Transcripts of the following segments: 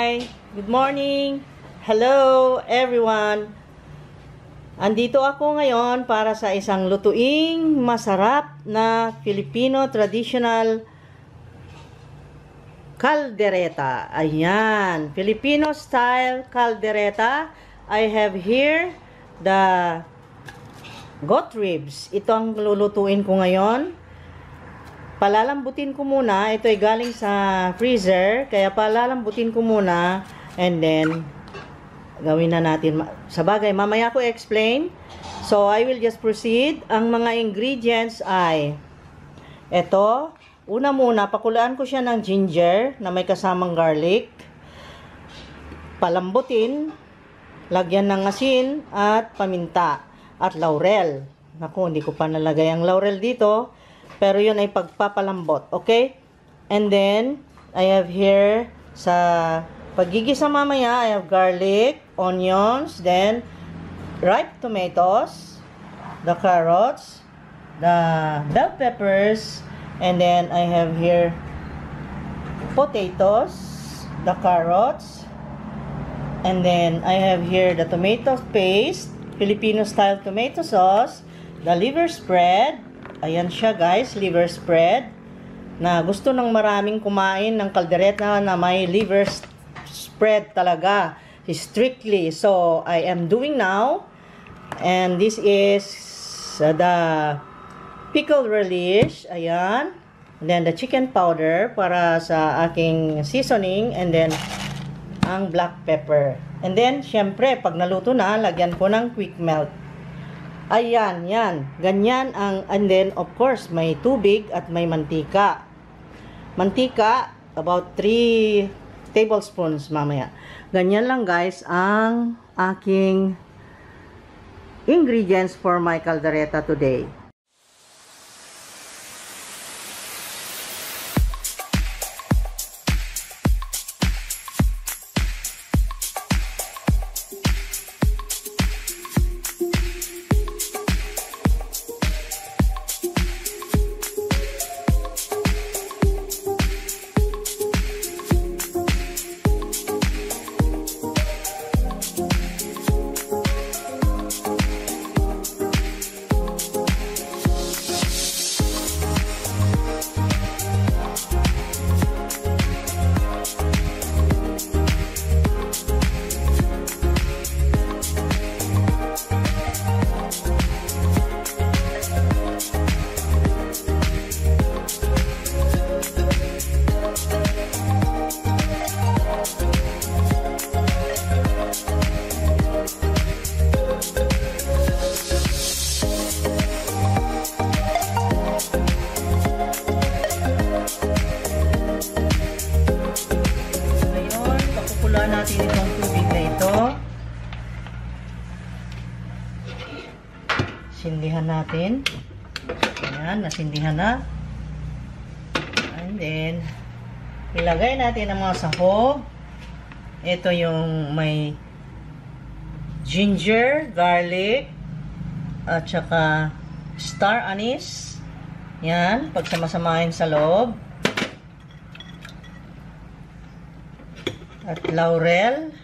Hi! Good morning! Hello everyone! Andito ako ngayon para sa isang lutuing masarap na Filipino traditional caldereta. Ayan! Filipino style caldereta. I have here the goat ribs. Ito ang lulutuin ko ngayon. Palalambutin ko muna. Ito ay galing sa freezer. Kaya palalambutin ko muna. And then, gawin na natin. Sa bagay, mamaya ko explain. So, I will just proceed. Ang mga ingredients ay ito. Una muna, pakulaan ko siya ng ginger na may kasamang garlic. Palambutin. Lagyan ng asin at paminta. At laurel. Naku, hindi ko pa nalagay ang laurel dito. Pero yun ay pagpapalambot. Okay? And then, I have here sa paggigisa mamaya, I have garlic, onions, then ripe tomatoes, the carrots, the bell peppers, and then I have here potatoes, the carrots, and then I have here the tomato paste, Filipino style tomato sauce, the liver spread. Ayan siya guys, liver spread. Na gusto ng maraming kumain ng caldereta na may liver spread talaga. Strictly. So, I am doing now. And this is the pickled relish. Ayan. And then the chicken powder para sa aking seasoning. And then, ang black pepper. And then, syempre, pag naluto na, lagyan ko ng quick melt. Ayan, yan. Ganyan ang, and then, of course, may tubig at may mantika. Mantika, about 3 tablespoons mamaya. Ganyan lang, guys, ang aking ingredients for my caldereta today. Natin itong tubig na ito. Sindihan natin. Ayan, nasindihan na. And then, ilagay natin ang mga sahog. Ito yung may ginger, garlic, at saka star anise. Yan, pagsamasamahin sa loob. At laurel,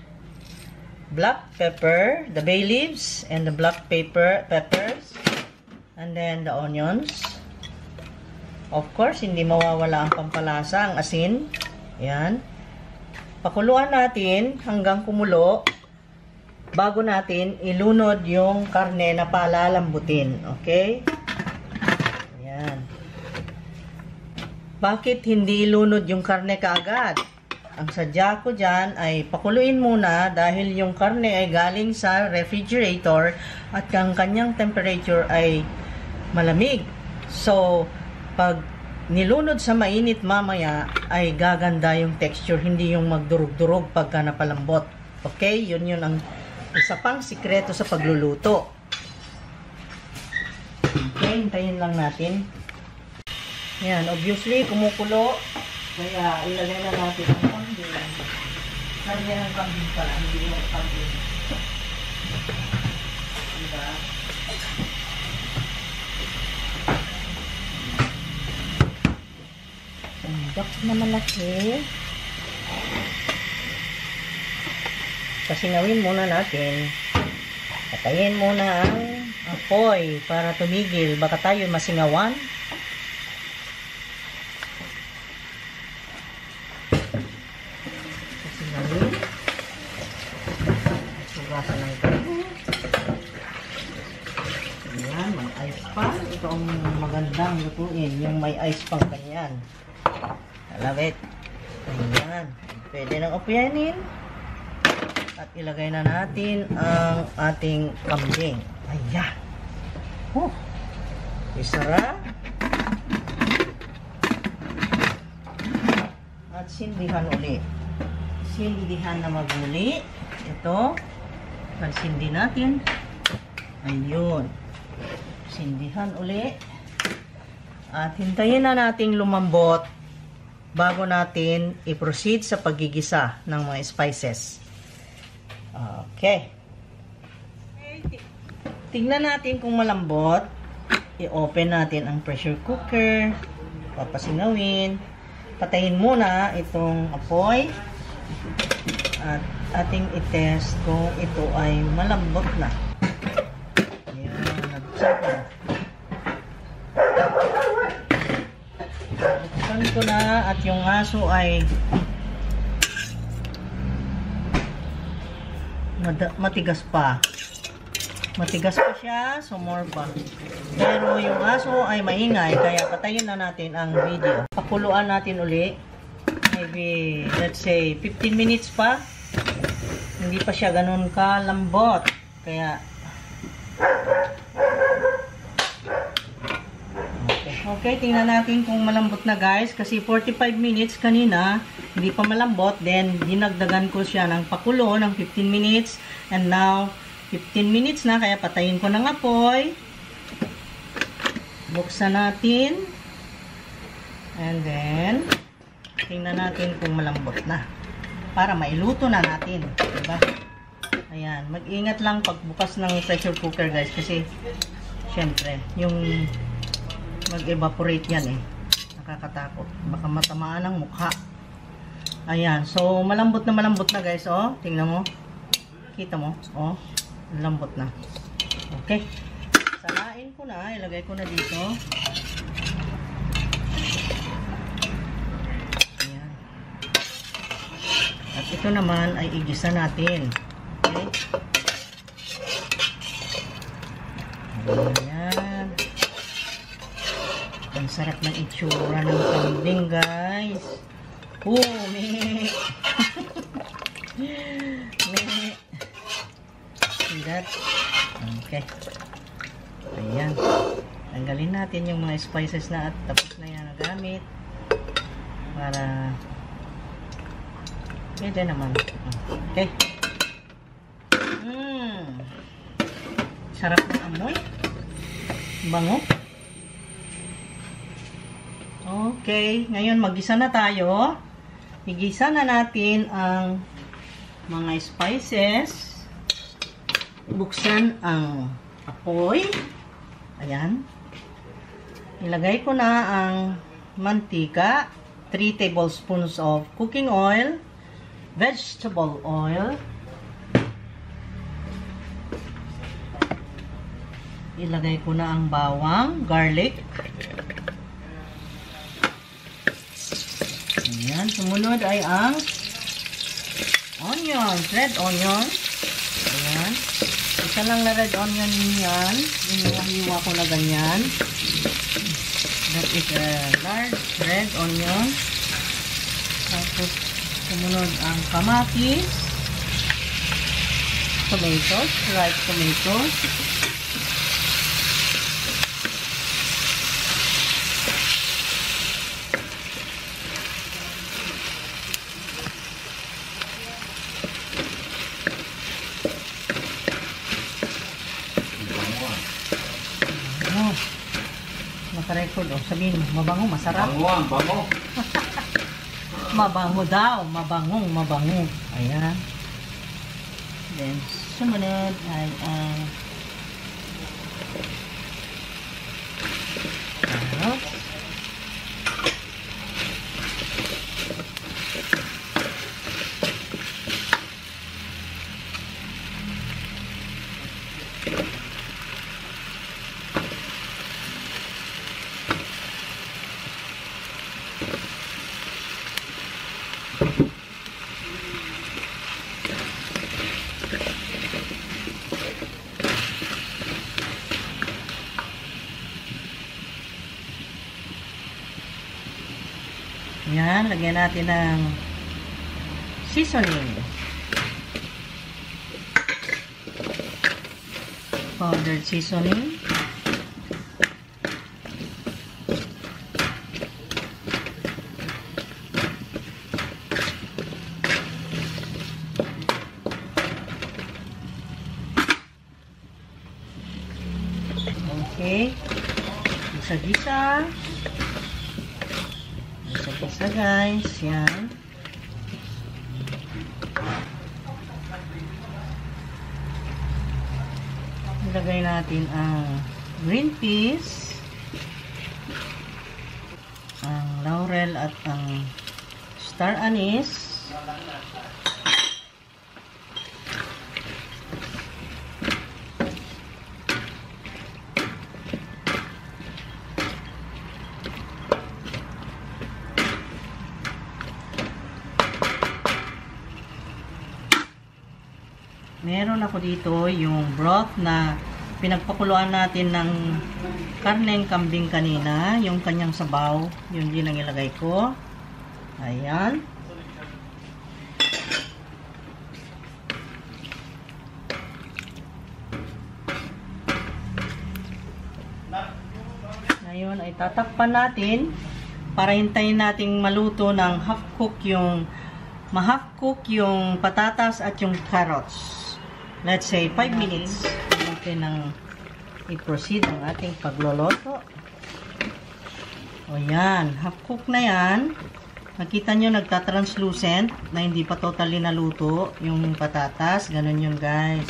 black pepper, the bay leaves, and the black peppers, and then the onions. Of course, hindi mawawala ang pampalasa, ang asin. Yan. Pakuluan natin hanggang kumulo bago natin ilunod yung karne na palalambutin. Okay? Yan. Bakit hindi ilunod yung karne kaagad? Ang sadya ko dyan ay pakuluin muna dahil yung karne ay galing sa refrigerator at ang kanyang temperature ay malamig. So, pag nilunod sa mainit mamaya ay gaganda yung texture, hindi yung magdurog-durog pagka napalambot. Okay? Yun ang isa pang sikreto sa pagluluto. Okay, hintayin lang natin. Yan, obviously kumukulo. Kaya ilagay na natin ang kambing. Karne ng kambing pala, hindi yung kambing. Diba? Sandok na malaki. Pasingawin muna natin. Patayin muna ang apoy para tumigil. Baka tayo masingawan. Pasingawin. Sugasan ng tayo. Ayan, may ice pa. Ito ang magandang lutuin. Yung may ice pang ganyan. I love it. Ayan. Pwede nang upianin. At ilagay na natin ang ating kambing. Ayan. Isara. At sindihan uli. Sindihan na magmuli. Ito. Pagsindi natin. Ayun. Sindihan uli. At hintayin na nating lumambot bago natin i-proceed sa paggigisa ng mga spices. Okay. Tingnan natin kung malambot. I-open natin ang pressure cooker. Papasinawin. Patayin muna itong apoy. At ating i-test kung ito ay malambot na. Ayan, nabuksan ko na. Buksan ko na at yung aso ay matigas pa. Matigas pa siya, so more pa. Pero yung aso ay maingay, kaya patayin na natin ang video. Pakuluan natin uli. Maybe, let's say, 15 minutes pa. Hindi pa siya ganun kalambot. Kaya, okay, tingnan natin kung malambot na guys. Kasi 45 minutes kanina, hindi pa malambot. Then, dinagdagan ko siya ng pakulo ng 15 minutes. And now, 15 minutes na. Kaya patayin ko ng apoy. Buksan natin. And then, tingnan natin kung malambot na. Para mailuto na natin. Diba? Ayan. Mag-ingat lang pagbukas ng pressure cooker guys. Kasi, syempre, yung mag-evaporate yan eh. Nakakatakot. Baka matamaan ang mukha. Ayan. So, malambot na guys. Oh, tingnan mo. Kita mo. Oh, lambot na. Okay. Salain ko na. Ilagay ko na dito. Ayan. At ito naman ay igisa natin. Okay. Ayan. Ang sarap ng itsura ng kambing, guys. Me. Me. See that? Okay. Ayan. Tanggalin natin yung mga spices na at tapos na yan nagamit. Para pwede naman. Okay. Sarap ng amoy. Bango. Okay, ngayon mag-gisa na tayo. Igisa na natin ang mga spices. Buksan ang apoy. Ayan. Ilagay ko na ang mantika. 3 tablespoons of cooking oil. Vegetable oil. Ilagay ko na ang bawang, garlic. Ayan, sumunod ay ang onions, red onion. Ayan. Isa lang na red onion yan. Iniwa ko na ganyan. That is a large red onion. Tapos, sumunod ang kamatis. Tomatoes, ripe tomatoes. Makarecord, oh. Sabihin mo, mabango, masarap. Bango. Mabango daw, mabango. Ayan. Then, sumunod ay carrots. Yan, lagyan natin ng seasoning. Powdered seasoning. Okay. Gisa-gisa. Gisa-gisa guys. Yan. Ilagay natin ang green peas, ang laurel at ang star anise. Meron ako dito yung broth na pinagpakuluan natin ng karneng kambing kanina, yung kanyang sabaw, yun din ang ilagay ko. Ayan. Ngayon ay tatakpan natin para hintayin nating maluto ng ma-half cook yung patatas at yung carrots. Let's say 5 minutes. Natin nang i-proceed ang ating pagloloto. O yan, half cook na yan. Nakita nyo nagta-translucent na hindi pa totally naluto yung patatas. Ganun yun guys.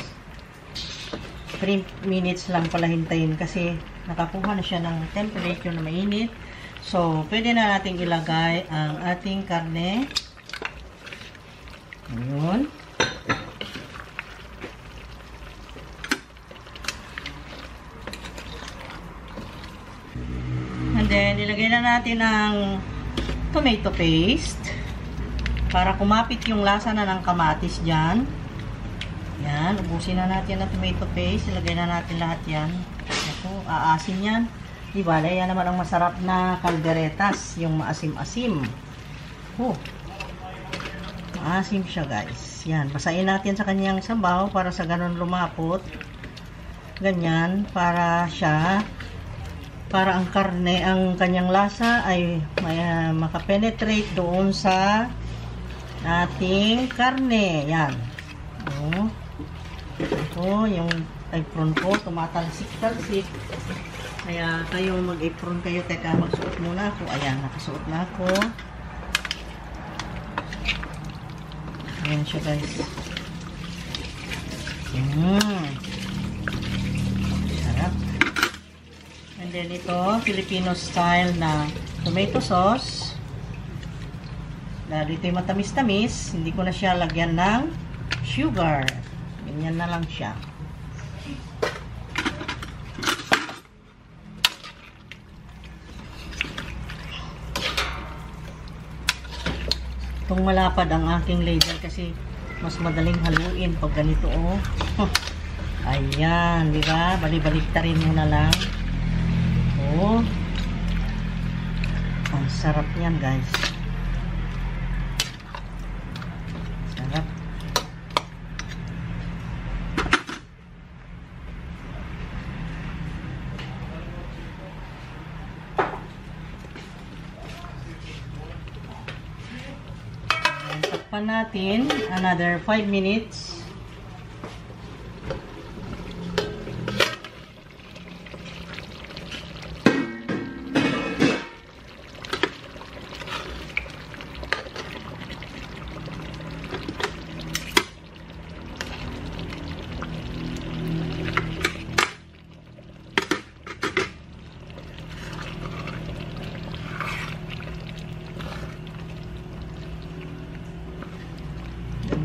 3 minutes lang pala hintayin kasi nakakuha na siya ng temperature na mainit. So, pwede na natin ilagay ang ating karne. Ayun. And then, ilagay na natin ang tomato paste para kumapit yung lasa na ng kamatis dyan. Yan, ubusin na natin ang tomato paste. Ilagay na natin lahat yan. Ako, aasin yan. Diba, yan naman ang masarap na calderetas, yung maasim-asim. Oh, maasim siya guys. Yan, basahin natin sa kanyang sabaw para sa ganun lumapot. Ganyan, para ang karne, ang kanyang lasa ay makapenetrate doon sa ating karne. Yan. Oh. Ito, yung apron ko, tumatalsik-talsik. Kaya kayo mag-apron kayo. Teka, magsuot muna ako. Ayan, nakasuot na ako. Ayan siya guys. Sarap. And then ito, Filipino style na tomato sauce. Dahil ito yung matamis-tamis, hindi ko na siya lagyan ng sugar. Ganyan na lang siya. Itong malapad ang aking ladle kasi mas madaling haluin pag ganito oh. Ayan, di ba? Bali-baliktarin mo na lang. Oh. Ang sarap niyan, guys. Sarap. Takpan natin another 5 minutes.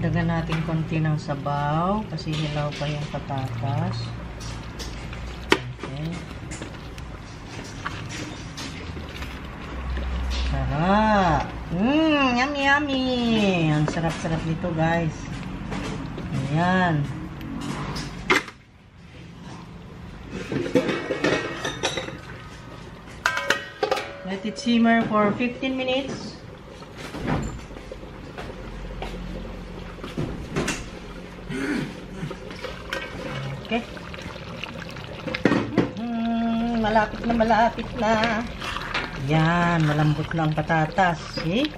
Dagdagan natin konti ng sabaw kasi hilaw pa yung patatas. Yummy, yummy. Ang sarap-sarap nito, guys. Ayan. Let it simmer for 15 minutes. Okay. Malapit na, malapit na. Yan, malambot na ang patatas. See?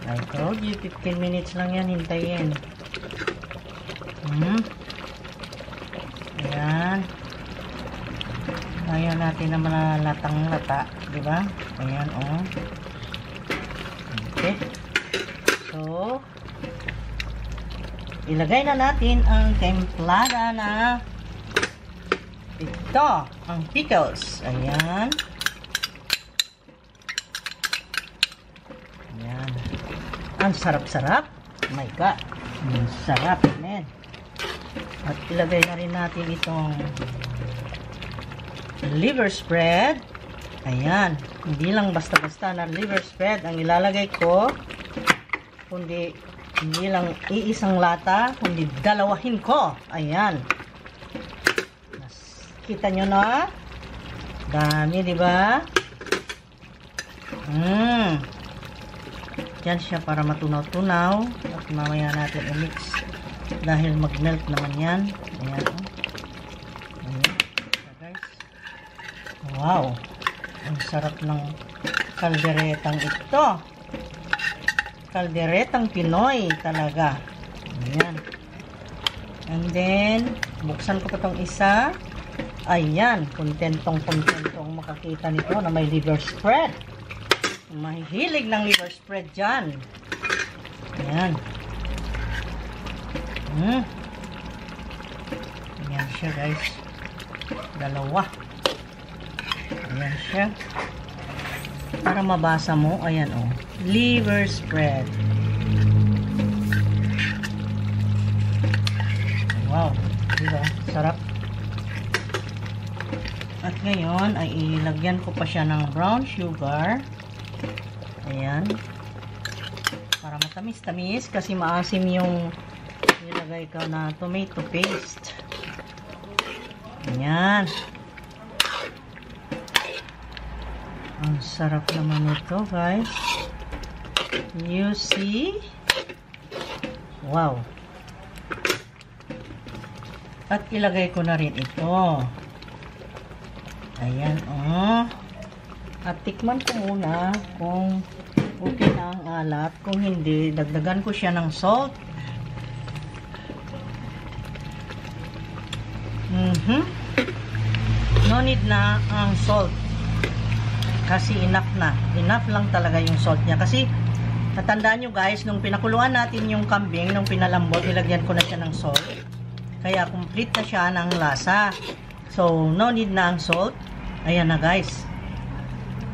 I told you, 15 minutes lang yan, hintayin. Ayan. Ayaw natin na malalatang-lata, di ba? Ayan, oh. Okay. So, ilagay na natin ang templada na ito, ang pickles. Ayan. Ayan. Ang sarap-sarap. Oh my God. Ang sarap, man. At ilagay na rin natin itong liver spread. Ayan. Hindi lang basta-basta na liver spread ang ilalagay ko. Kundi hindi lang iisang lata, kundi dalawahin ko. Ayan. Kita nyo na? Dami, di ba? Diyan siya para matunaw-tunaw. At mamaya natin i-mix. Dahil mag-melt naman yan. Ayan, oh. Ayan. Guys. Wow. Ang sarap ng kalderetang ito. Kalderetang Pinoy talaga. Ayan. And then, buksan ko pa itong isa. Ayan. Kontentong makakita nito na may liver spread. Mahihilig ng liver spread dyan. Ayan. Ayan siya, guys. Dalawa. Ayan siya. Para mabasa mo, ayan, oh. Liver spread. Wow. Diba? Sarap. At ngayon, ay ilagyan ko pa siya ng brown sugar. Ayan. Para matamis-tamis kasi maasim yung nilagay ko na tomato paste. Ayan. Ang sarap naman ito, guys. You see? Wow. At ilagay ko na rin ito. Ayan, oh. At tikman ko muna kung okay na ang alat. Kung hindi, dagdagan ko siya ng salt. No need na ang salt. Kasi enough na. Enough lang talaga yung salt niya. Kasi, natandaan nyo guys, nung pinakuluan natin yung kambing, nung pinalambot, nilagyan ko na siya ng salt. Kaya, complete na siya ng lasa. So, no need na ang salt. Ayan na guys.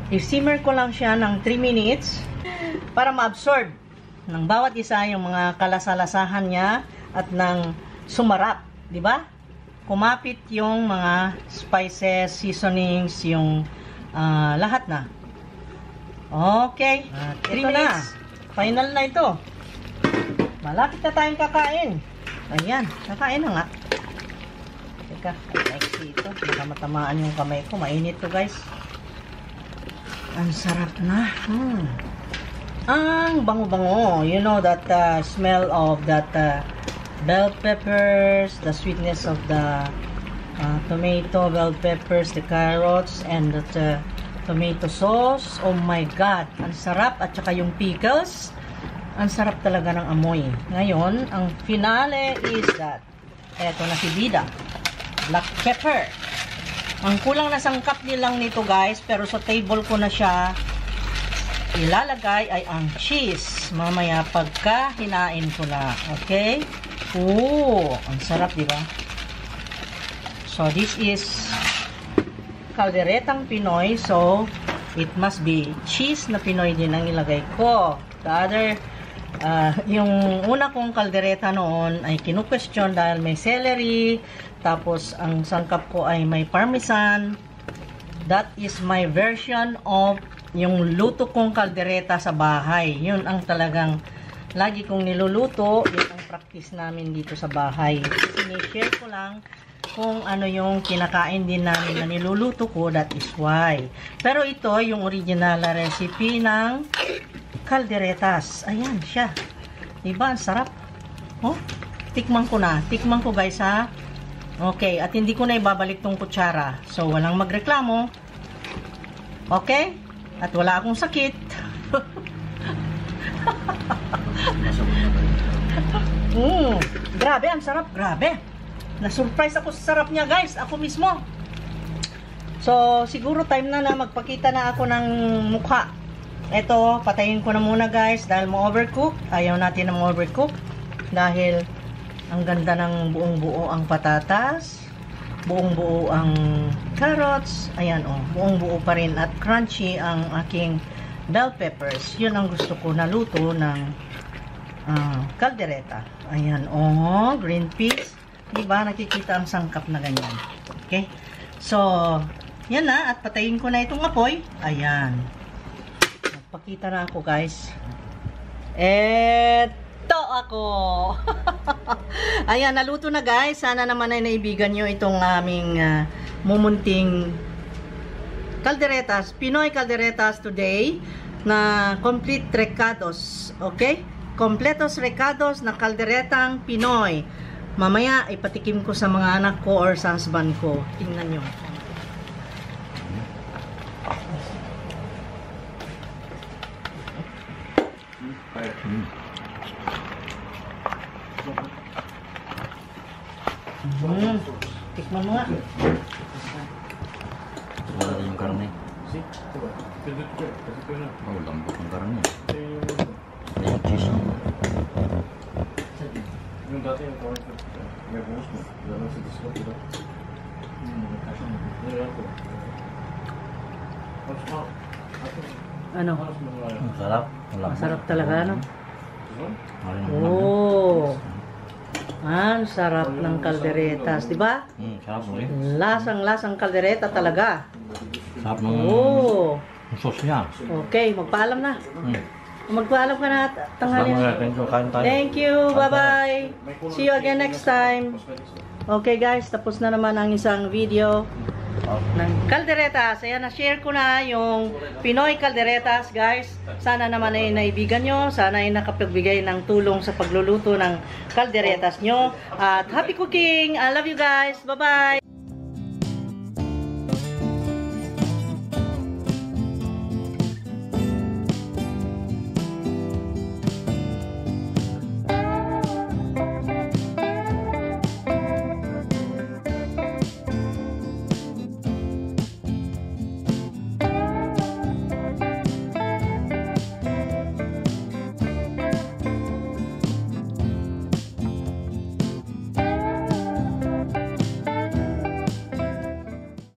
I-simmer ko lang siya ng 3 minutes para ma-absorb ng bawat isa yung mga kalasa-lasahan niya at ng sumarap. Diba? Kumapit yung mga spices, seasonings, yung lahat na. Okay. At ito na. Final na ito. Malapit na tayong kakain. Ayan. Kakain na nga. Teka. Sexy ito. Baka matamaan yung kamay ko. Mainit to guys. Ang sarap na. Ang bango-bango. You know that smell of that bell peppers, the sweetness of the tomato, bell peppers, the carrots, and the tomato sauce. Oh my God! Ang sarap. At saka yung pickles. Ang sarap talaga ng amoy. Ngayon, ang finale is that eto na si bida. Black pepper. Ang kulang na sangkap nilang nito guys, pero sa table ko na siya ilalagay ay ang cheese. Mamaya pagka hinain ko na. Okay? Oo, ang sarap, di ba? So this is kalderetang Pinoy, so it must be cheese na Pinoy din ang ilagay ko. The other, yung una kong kaldereta noon ay kinu-question dahil may celery, tapos ang sangkap ko ay may parmesan. That is my version of yung luto kong kaldereta sa bahay. Yun ang talagang lagi kong niluluto. Yun ang practice namin dito sa bahay. Sinishare ko lang kung ano yung kinakain din namin na niluluto ko. That is why. Pero ito yung original na recipe ng kalderetas. Ayan siya. Diba? Ang sarap. Oh, tikman ko na. Tikman ko guys ha. Okay. At hindi ko na ibabalik tong kutsara. So, walang magreklamo. Okay? At wala akong sakit. Grabe, ang sarap. Grabe. Na-surprise ako sa sarap niya guys. Ako mismo. So, siguro time na magpakita na ako ng mukha. Ito, patayin ko na muna guys dahil mo-overcook. Ayaw natin na mo-overcook. Dahil ang ganda ng buong-buo ang patatas. Buong-buo ang carrots. Ayan oh, buong-buo pa rin. At crunchy ang aking bell peppers. Yun ang gusto ko na luto ng kaldereta. Ayan oh, green peas. Diba? Nakikita ang sangkap na ganyan. Okay? So, yan na. At patayin ko na itong apoy. Ayan. Magpakita na ako guys. Eto ako. Ayan, naluto na guys. Sana naman ay naibigan nyo itong aming mumunting kalderetas. Pinoy kalderetas today na complete recados. Okay? Completos recados na kalderetang Pinoy. Mamaya ipatikim ko sa mga anak ko or sa husband ko. Tingnan nyo. Tikman mo nga. Wala na yung karne. Oh, lambot ng karne. Yung cheese. Yung dati yung corn may buhos mo. Lalo sa disco ito. Ano? Masarap. Masarap talaga, no? Oh. Oh. Ang sarap ng kalderetas, di ba? Sarap mo rin. Lasang-lasang kaldereta talaga. Sarap ng Oh. sauce niya. Okay, magpaalam na. Magpaalam ka na tanghali. Thank you. Kain tayo. Thank you. Bye-bye. See you again next time. Okay guys, tapos na naman ang isang video ng kalderetas. Ayan, na-share ko na yung Pinoy kalderetas guys. Sana naman ay naibigan nyo. Sana ay nakapagbigay ng tulong sa pagluluto ng kalderetas nyo. At happy cooking! I love you guys. Bye-bye!